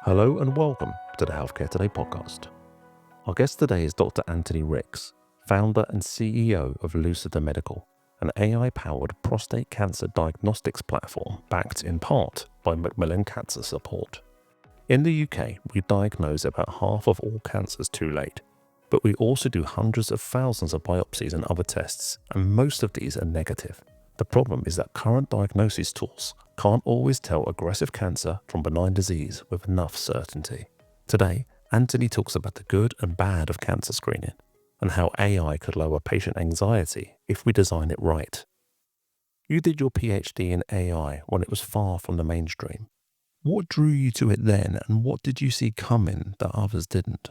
Hello and welcome to the Healthcare Today podcast. Our guest today is Dr. Antony Rix, founder and CEO of Lucida Medical, an AI-powered prostate cancer diagnostics platform backed in part by Macmillan Cancer Support. In the UK, we diagnose about half of all cancers too late, but we also do hundreds of thousands of biopsies and other tests, and most of these are negative. The problem is that current diagnosis tools can't always tell aggressive cancer from benign disease with enough certainty. Today, Antony talks about the good and bad of cancer screening and how AI could lower patient anxiety if we design it right. You did your PhD in AI when it was far from the mainstream. What drew you to it then, and what did you see coming that others didn't?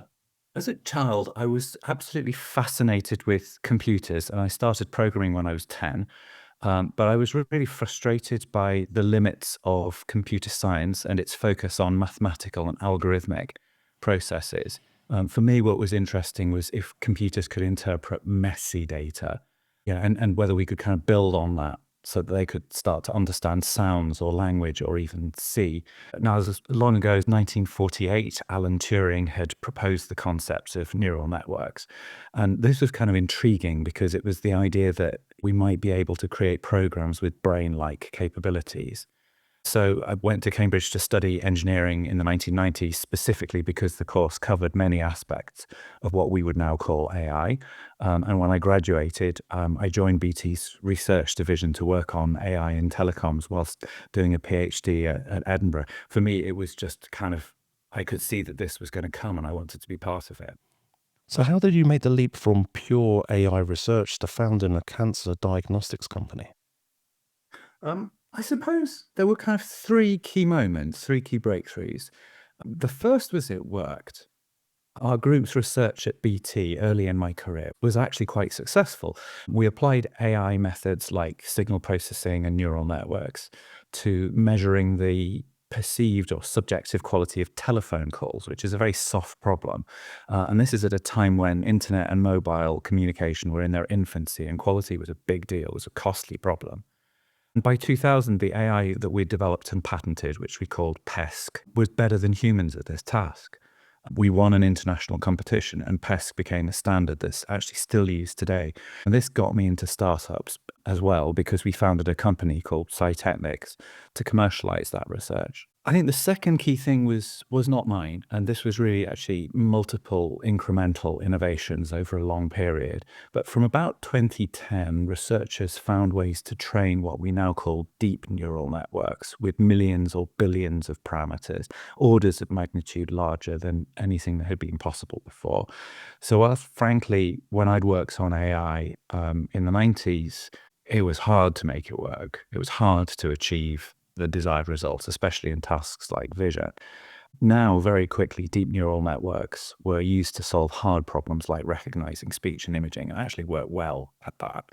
As a child, I was absolutely fascinated with computers, and I started programming when I was 10. But I was really frustrated by the limits of computer science and its focus on mathematical and algorithmic processes. For me, what was interesting was if computers could interpret messy data, and whether we could kind of build on that so that they could start to understand sounds or language or even see. Now, as long ago as 1948, Alan Turing had proposed the concept of neural networks. And this was kind of intriguing because it was the idea that we might be able to create programs with brain-like capabilities. So I went to Cambridge to study engineering in the 1990s, specifically because the course covered many aspects of what we would now call AI. And when I graduated, I joined BT's research division to work on AI in telecoms whilst doing a PhD at Edinburgh. For me, it was just kind of, I could see that this was going to come and I wanted to be part of it. So how did you make the leap from pure AI research to founding a cancer diagnostics company? I suppose there were kind of three key moments, three key breakthroughs. The first was it worked. Our group's research at BT early in my career was actually quite successful. We applied AI methods like signal processing and neural networks to measuring the perceived or subjective quality of telephone calls, which is a very soft problem. And this is at a time when internet and mobile communication were in their infancy and quality was a big deal, it was a costly problem. And by 2000, the AI that we developed and patented, which we called PESC, was better than humans at this task. We won an international competition and PESC became a standard that's actually still used today. And this got me into startups as well because we founded a company called Cytechnics to commercialize that research. I think the second key thing was not mine, and this was really actually multiple incremental innovations over a long period. But from about 2010, researchers found ways to train what we now call deep neural networks with millions or billions of parameters, orders of magnitude larger than anything that had been possible before. So frankly, when I'd worked on AI in the 90s, it was hard to make it work. It was hard to achieve the desired results, especially in tasks like vision. Now, very quickly, deep neural networks were used to solve hard problems like recognizing speech and imaging, and actually worked well at that.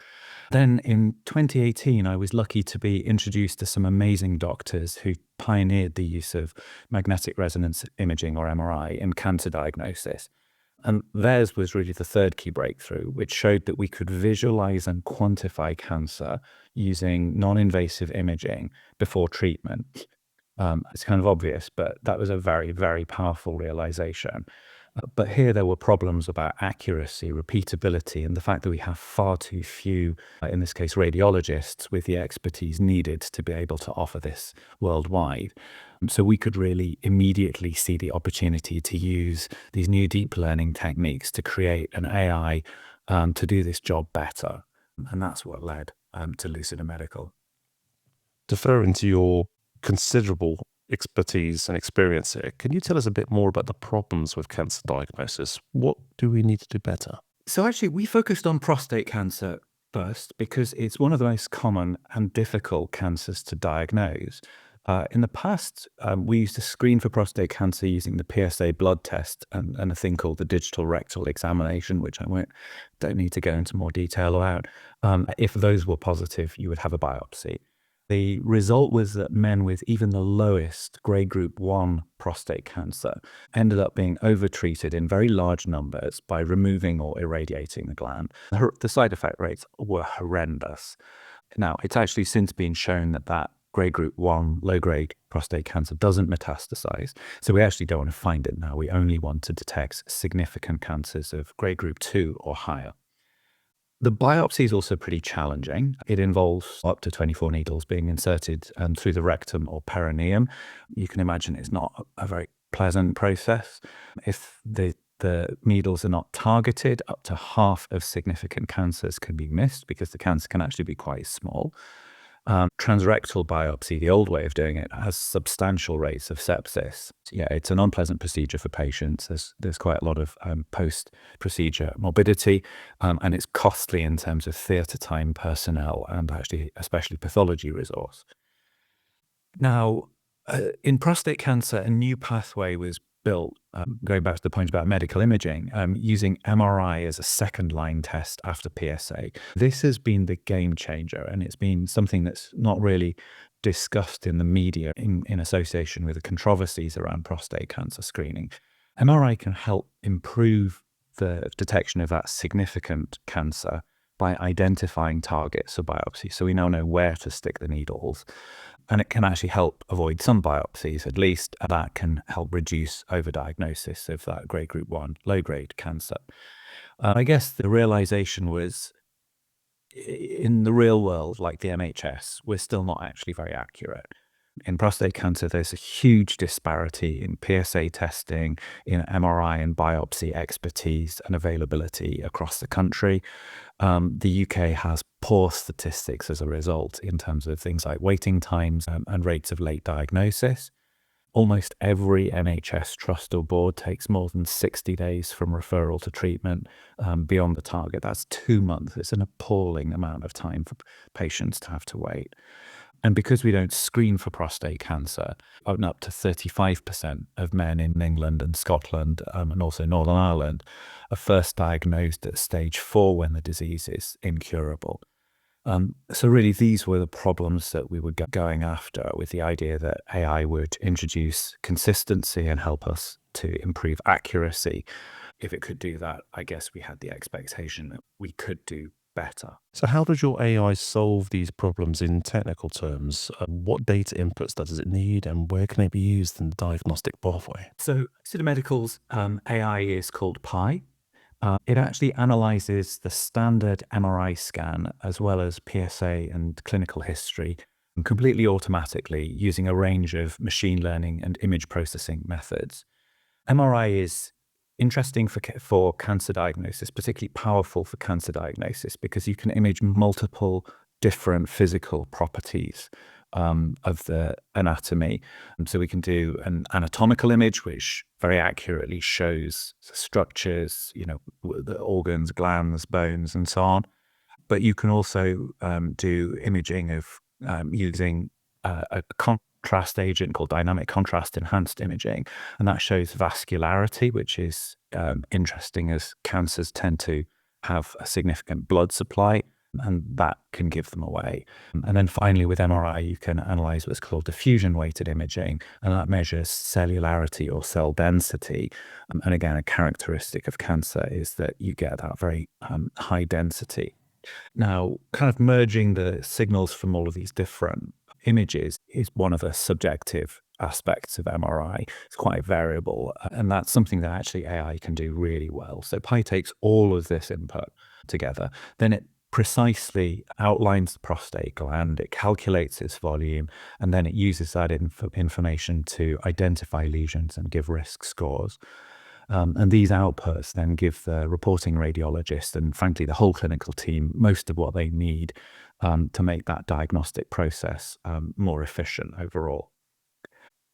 Then in 2018, I was lucky to be introduced to some amazing doctors who pioneered the use of magnetic resonance imaging, or MRI, in cancer diagnosis. And theirs was really the third key breakthrough, which showed that we could visualize and quantify cancer using non-invasive imaging before treatment. It's kind of obvious, but that was a very, very powerful realization. But here there were problems about accuracy, repeatability, and the fact that we have far too few, in this case, radiologists with the expertise needed to be able to offer this worldwide. So we could really immediately see the opportunity to use these new deep learning techniques to create an AI to do this job better. And that's what led to Lucida Medical. Deferring to your considerable expertise and experience here, can you tell us a bit more about the problems with cancer diagnosis? What do we need to do better? So actually, we focused on prostate cancer first because it's one of the most common and difficult cancers to diagnose. In the past, we used to screen for prostate cancer using the PSA blood test and a thing called the digital rectal examination, which don't need to go into more detail about. If those were positive, you would have a biopsy. The result was that men with even the lowest grade group 1 prostate cancer ended up being overtreated in very large numbers by removing or irradiating the gland. The side effect rates were horrendous. Now, it's actually since been shown that grade group 1, low-grade prostate cancer doesn't metastasize. So we actually don't want to find it now. We only want to detect significant cancers of grade group 2 or higher. The biopsy is also pretty challenging. It involves up to 24 needles being inserted through the rectum or perineum. You can imagine it's not a very pleasant process. If the needles are not targeted, up to half of significant cancers can be missed because the cancer can actually be quite small. Transrectal biopsy, the old way of doing it, has substantial rates of sepsis. Yeah, it's an unpleasant procedure for patients. There's quite a lot of post-procedure morbidity, and it's costly in terms of theatre time, personnel, and actually especially pathology resource. Now, in prostate cancer, a new pathway was built, going back to the point about medical imaging, using MRI as a second-line test after PSA. This has been the game changer, and it's been something that's not really discussed in the media in association with the controversies around prostate cancer screening. MRI can help improve the detection of that significant cancer by identifying targets for biopsy. So we now know where to stick the needles. And it can actually help avoid some biopsies, at least. That can help reduce overdiagnosis of that grade group 1 low-grade cancer. I guess the realization was, in the real world, like the NHS, we're still not actually very accurate. In prostate cancer, there's a huge disparity in PSA testing, in MRI and biopsy expertise and availability across the country. The UK has poor statistics as a result in terms of things like waiting times and rates of late diagnosis. Almost every NHS trust or board takes more than 60 days from referral to treatment beyond the target. That's 2 months. It's an appalling amount of time for patients to have to wait. And because we don't screen for prostate cancer, up to 35% of men in England and Scotland and also Northern Ireland are first diagnosed at stage 4 when the disease is incurable. So really, these were the problems that we were going after, with the idea that AI would introduce consistency and help us to improve accuracy. If it could do that, I guess we had the expectation that we could do better. So how does your AI solve these problems in technical terms? What data inputs does it need, and where can it be used in the diagnostic pathway? So Lucida Medical's AI is called Pi. It actually analyzes the standard MRI scan as well as PSA and clinical history completely automatically using a range of machine learning and image processing methods. MRI is interesting for cancer diagnosis, particularly powerful for cancer diagnosis, because you can image multiple different physical properties of the anatomy. So we can do an anatomical image, which very accurately shows structures, the organs, glands, bones, and so on. But you can also do imaging of using a contrast agent called dynamic contrast enhanced imaging, and that shows vascularity, which is interesting as cancers tend to have a significant blood supply, and that can give them away. And then finally, with MRI, you can analyze what's called diffusion-weighted imaging, and that measures cellularity or cell density. And again, a characteristic of cancer is that you get that very high density. Now, kind of merging the signals from all of these different images is one of the subjective aspects of MRI. It's quite variable, and that's something that actually AI can do really well. So Pi takes all of this input together, then it precisely outlines the prostate gland, it calculates its volume, and then it uses that information to identify lesions and give risk scores. And these outputs then give the reporting radiologist and, frankly, the whole clinical team most of what they need to make that diagnostic process more efficient overall.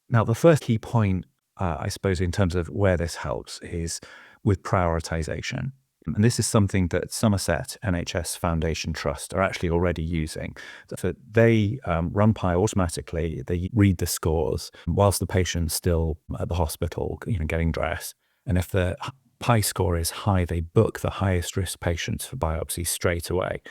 Now, the first key point, I suppose, in terms of where this helps is with prioritization. And this is something that Somerset NHS Foundation Trust are actually already using. So they run Pi automatically. They read the scores whilst the patient's still at the hospital, getting dressed. And if the Pi score is high, they book the highest risk patients for biopsy straight away.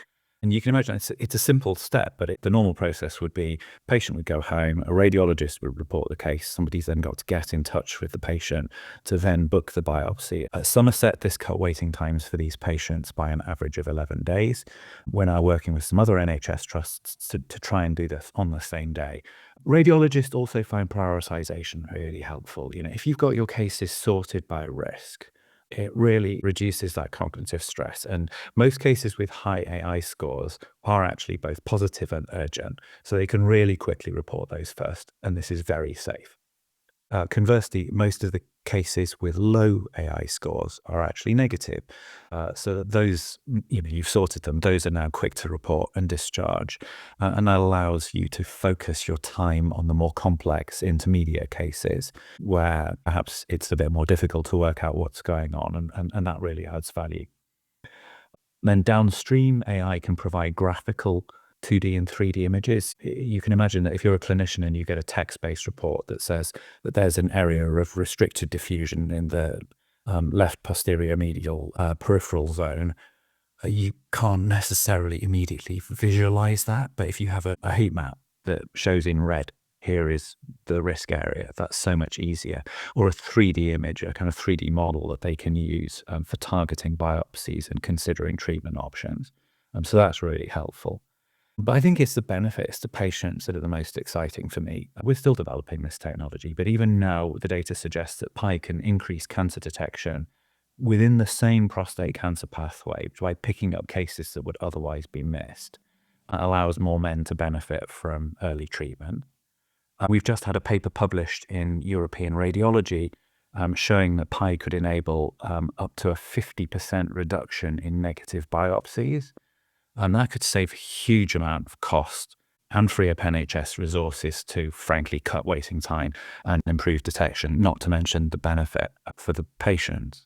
And you can imagine it's a simple step, but the normal process would be patient would go home, a radiologist would report the case, somebody's then got to get in touch with the patient to then book the biopsy. At Somerset, this cut waiting times for these patients by an average of 11 days. We're now working with some other NHS trusts to try and do this on the same day. Radiologists also find prioritization really helpful. If you've got your cases sorted by risk, it really reduces that cognitive stress. And most cases with high AI scores are actually both positive and urgent. So they can really quickly report those first. And this is very safe. Conversely, most of the cases with low AI scores are actually negative. So that those, you've sorted them, those are now quick to report and discharge. And that allows you to focus your time on the more complex intermediate cases where perhaps it's a bit more difficult to work out what's going on. And that really adds value. Then downstream, AI can provide graphical 2D and 3D images. You can imagine that if you're a clinician and you get a text-based report that says that there's an area of restricted diffusion in the left posterior medial peripheral zone, you can't necessarily immediately visualize that. But if you have a heat map that shows in red, here is the risk area, that's so much easier. Or a 3D image, a kind of 3D model that they can use for targeting biopsies and considering treatment options. So that's really helpful. But I think it's the benefits to patients that are the most exciting for me. We're still developing this technology, but even now the data suggests that PI can increase cancer detection within the same prostate cancer pathway by picking up cases that would otherwise be missed. That allows more men to benefit from early treatment. We've just had a paper published in European Radiology showing that PI could enable up to a 50% reduction in negative biopsies. And that could save a huge amount of cost and free up NHS resources to, frankly, cut waiting time and improve detection, not to mention the benefit for the patients.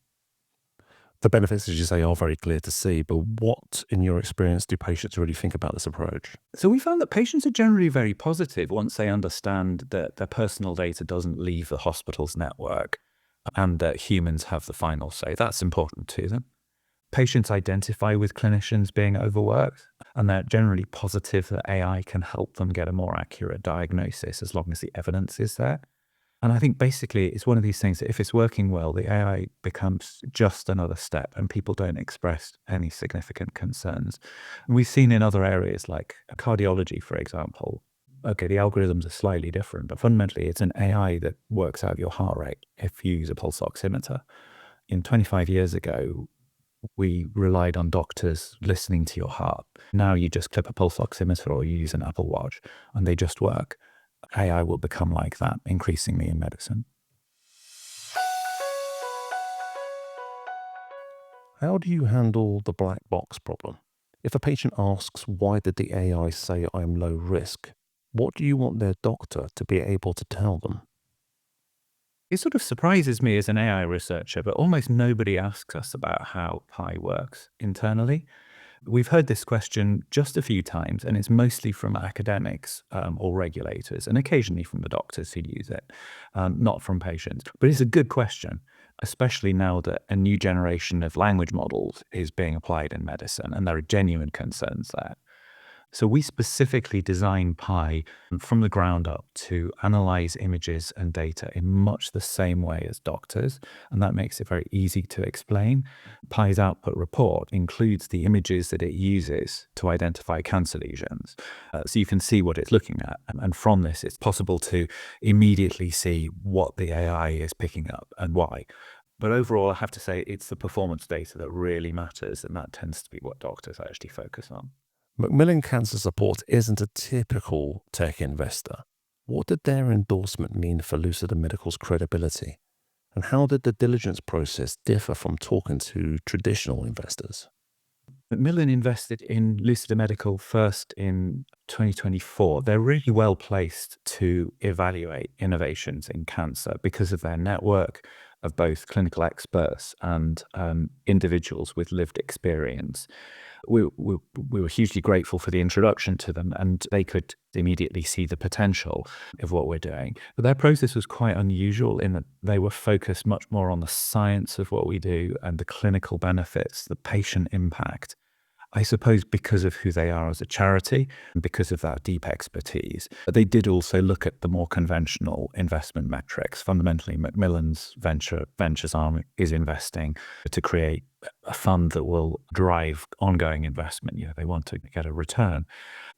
The benefits, as you say, are very clear to see, but what, in your experience, do patients really think about this approach? So we found that patients are generally very positive once they understand that their personal data doesn't leave the hospital's network and that humans have the final say. That's important to them. Patients identify with clinicians being overworked, and they're generally positive that AI can help them get a more accurate diagnosis as long as the evidence is there. And I think basically it's one of these things that if it's working well, the AI becomes just another step and people don't express any significant concerns. And we've seen in other areas like cardiology, for example, okay, the algorithms are slightly different, but fundamentally it's an AI that works out your heart rate if you use a pulse oximeter. 25 years ago, we relied on doctors listening to your heart. Now you just clip a pulse oximeter or you use an Apple Watch and they just work. AI will become like that increasingly in medicine. How do you handle the black box problem? If a patient asks, why did the AI say I'm low risk? What do you want their doctor to be able to tell them? It sort of surprises me as an AI researcher, but almost nobody asks us about how Pi works internally. We've heard this question just a few times, and it's mostly from academics or regulators, and occasionally from the doctors who use it, not from patients. But it's a good question, especially now that a new generation of language models is being applied in medicine, and there are genuine concerns there. So we specifically designed Pi from the ground up to analyze images and data in much the same way as doctors, and that makes it very easy to explain. Pi's output report includes the images that it uses to identify cancer lesions. So you can see what it's looking at, and from this it's possible to immediately see what the AI is picking up and why. But overall, I have to say it's the performance data that really matters, and that tends to be what doctors actually focus on. Macmillan Cancer Support isn't a typical tech investor. What did their endorsement mean for Lucida Medical's credibility? And how did the diligence process differ from talking to traditional investors? Macmillan invested in Lucida Medical first in 2024. They're really well placed to evaluate innovations in cancer because of their network of both clinical experts and individuals with lived experience. We were hugely grateful for the introduction to them, and they could immediately see the potential of what we're doing. But their process was quite unusual in that they were focused much more on the science of what we do and the clinical benefits, the patient impact, I suppose because of who they are as a charity and because of that deep expertise. But they did also look at the more conventional investment metrics. Fundamentally, Macmillan's ventures arm is investing to create a fund that will drive ongoing investment. They want to get a return.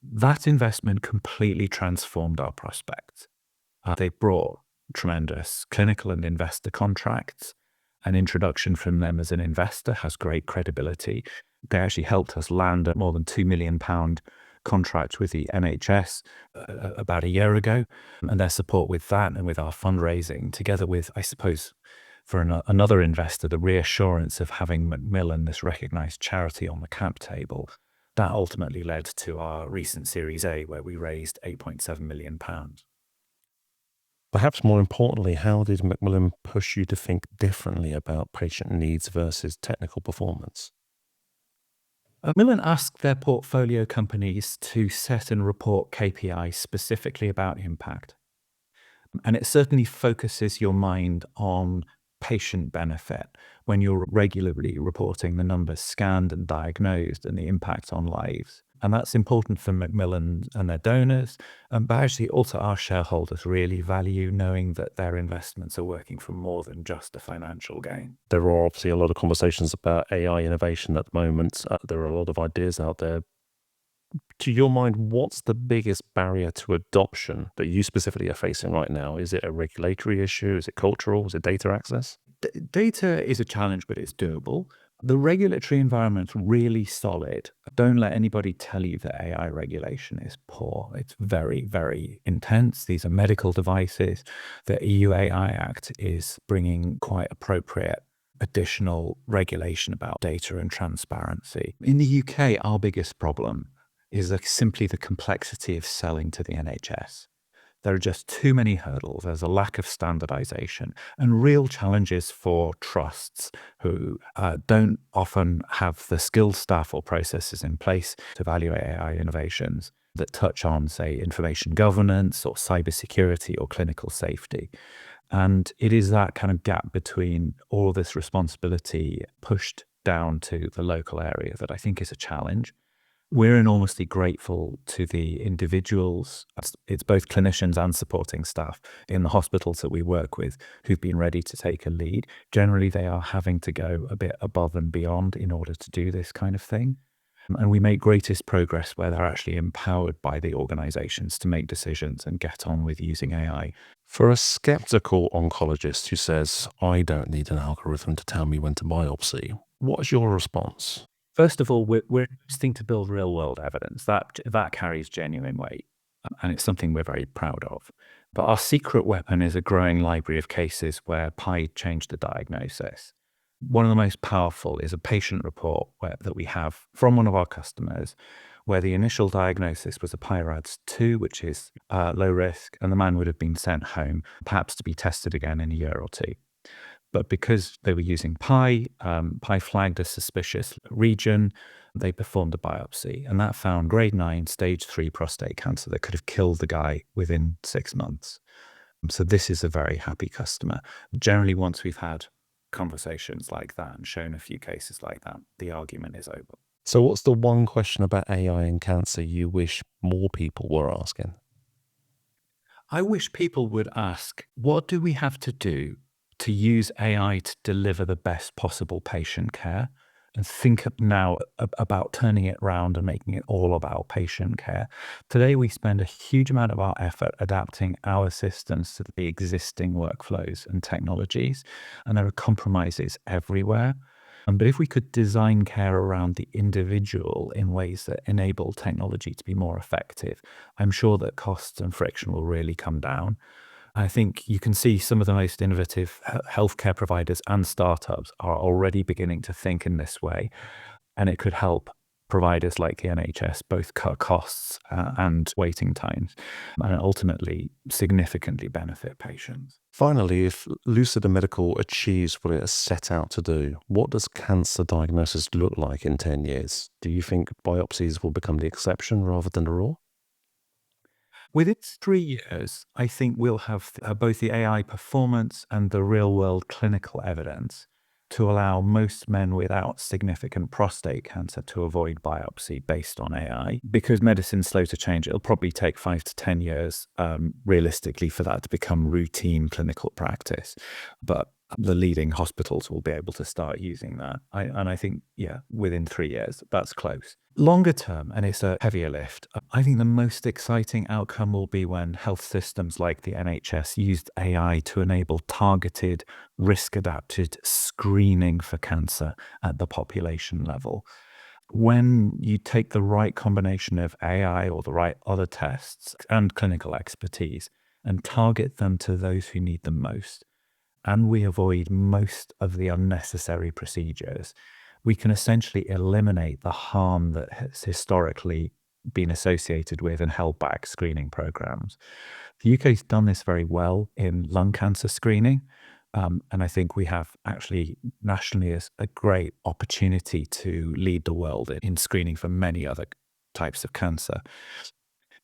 That investment completely transformed our prospects. They brought tremendous clinical and investor contracts. An introduction from them as an investor has great credibility. They actually helped us land a more than £2 million contract with the NHS about a year ago. And their support with that and with our fundraising, together with, I suppose, for another investor, the reassurance of having Macmillan, this recognized charity, on the cap table, that ultimately led to our recent Series A, where we raised £8.7 million. Perhaps more importantly, how did Macmillan push you to think differently about patient needs versus technical performance? Macmillan asked their portfolio companies to set and report KPIs specifically about impact. And it certainly focuses your mind on patient benefit when you're regularly reporting the numbers scanned and diagnosed and the impact on lives. And that's important for Macmillan and their donors, but actually also our shareholders really value knowing that their investments are working for more than just a financial gain. There are obviously a lot of conversations about AI innovation at the moment. There are a lot of ideas out there. To your mind, what's the biggest barrier to adoption that you specifically are facing right now? Is it a regulatory issue? Is it cultural? Is it data access? Data is a challenge, but it's doable. The regulatory environment's really solid. Don't let anybody tell you that AI regulation is poor. It's very, very intense. These are medical devices. The EU AI Act is bringing quite appropriate additional regulation about data and transparency. In the UK, our biggest problem is simply the complexity of selling to the NHS. There are just too many hurdles. There's a lack of standardization and real challenges for trusts who don't often have the skilled staff or processes in place to evaluate AI innovations that touch on, say, information governance or cybersecurity or clinical safety. And it is that kind of gap between all this responsibility pushed down to the local area that I think is a challenge. We're enormously grateful to the individuals, it's both clinicians and supporting staff in the hospitals that we work with who've been ready to take a lead. Generally, they are having to go a bit above and beyond in order to do this kind of thing. And we make greatest progress where they're actually empowered by the organizations to make decisions and get on with using AI. For a skeptical oncologist who says, I don't need an algorithm to tell me when to biopsy, what's your response? First of all, we're investing to build real-world evidence. That carries genuine weight, and it's something we're very proud of. But our secret weapon is a growing library of cases where Pi changed the diagnosis. One of the most powerful is a patient report that we have from one of our customers, where the initial diagnosis was a PIRADS2, which is low risk, and the man would have been sent home, perhaps to be tested again in a year or two. But because they were using Pi, Pi flagged a suspicious region, they performed a biopsy, and that found grade 9, stage 3 prostate cancer that could have killed the guy within 6 months. So this is a very happy customer. Generally, once we've had conversations like that and shown a few cases like that, the argument is over. So what's the one question about AI and cancer you wish more people were asking? I wish people would ask, what do we have to do to use AI to deliver the best possible patient care? And think now about turning it around and making it all about patient care. Today, we spend a huge amount of our effort adapting our systems to the existing workflows and technologies, and there are compromises everywhere. But if we could design care around the individual in ways that enable technology to be more effective, I'm sure that costs and friction will really come down. I think you can see some of the most innovative healthcare providers and startups are already beginning to think in this way, and it could help providers like the NHS both cut costs and waiting times, and ultimately significantly benefit patients. Finally, if Lucida Medical achieves what it has set out to do, what does cancer diagnosis look like in 10 years? Do you think biopsies will become the exception rather than the rule? Within 3 years, I think we'll have both the AI performance and the real-world clinical evidence to allow most men without significant prostate cancer to avoid biopsy based on AI. Because medicine's slow to change, it'll probably take 5 to 10 years, realistically, for that to become routine clinical practice. But the leading hospitals will be able to start using that. I think, within 3 years, that's close. Longer term, and it's a heavier lift, I think the most exciting outcome will be when health systems like the NHS used AI to enable targeted, risk-adapted screening for cancer at the population level. When you take the right combination of AI or the right other tests and clinical expertise and target them to those who need them most, and we avoid most of the unnecessary procedures, we can essentially eliminate the harm that has historically been associated with and held back screening programs. The UK's done this very well in lung cancer screening. And I think we have actually nationally a great opportunity to lead the world in screening for many other types of cancer.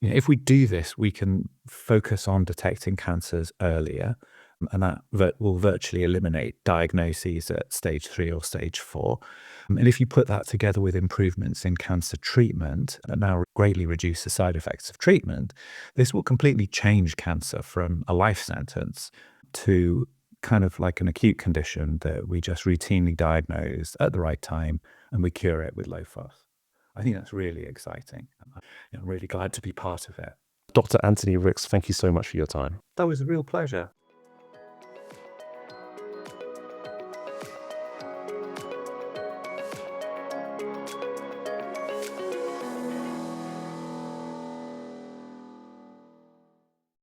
If we do this, we can focus on detecting cancers earlier, and that will virtually eliminate diagnoses at stage 3 or stage 4. And if you put that together with improvements in cancer treatment and now greatly reduce the side effects of treatment, this will completely change cancer from a life sentence to kind of like an acute condition that we just routinely diagnose at the right time and we cure it with low fuss. I think that's really exciting. I'm really glad to be part of it. Dr. Antony Rix, thank you so much for your time. That was a real pleasure.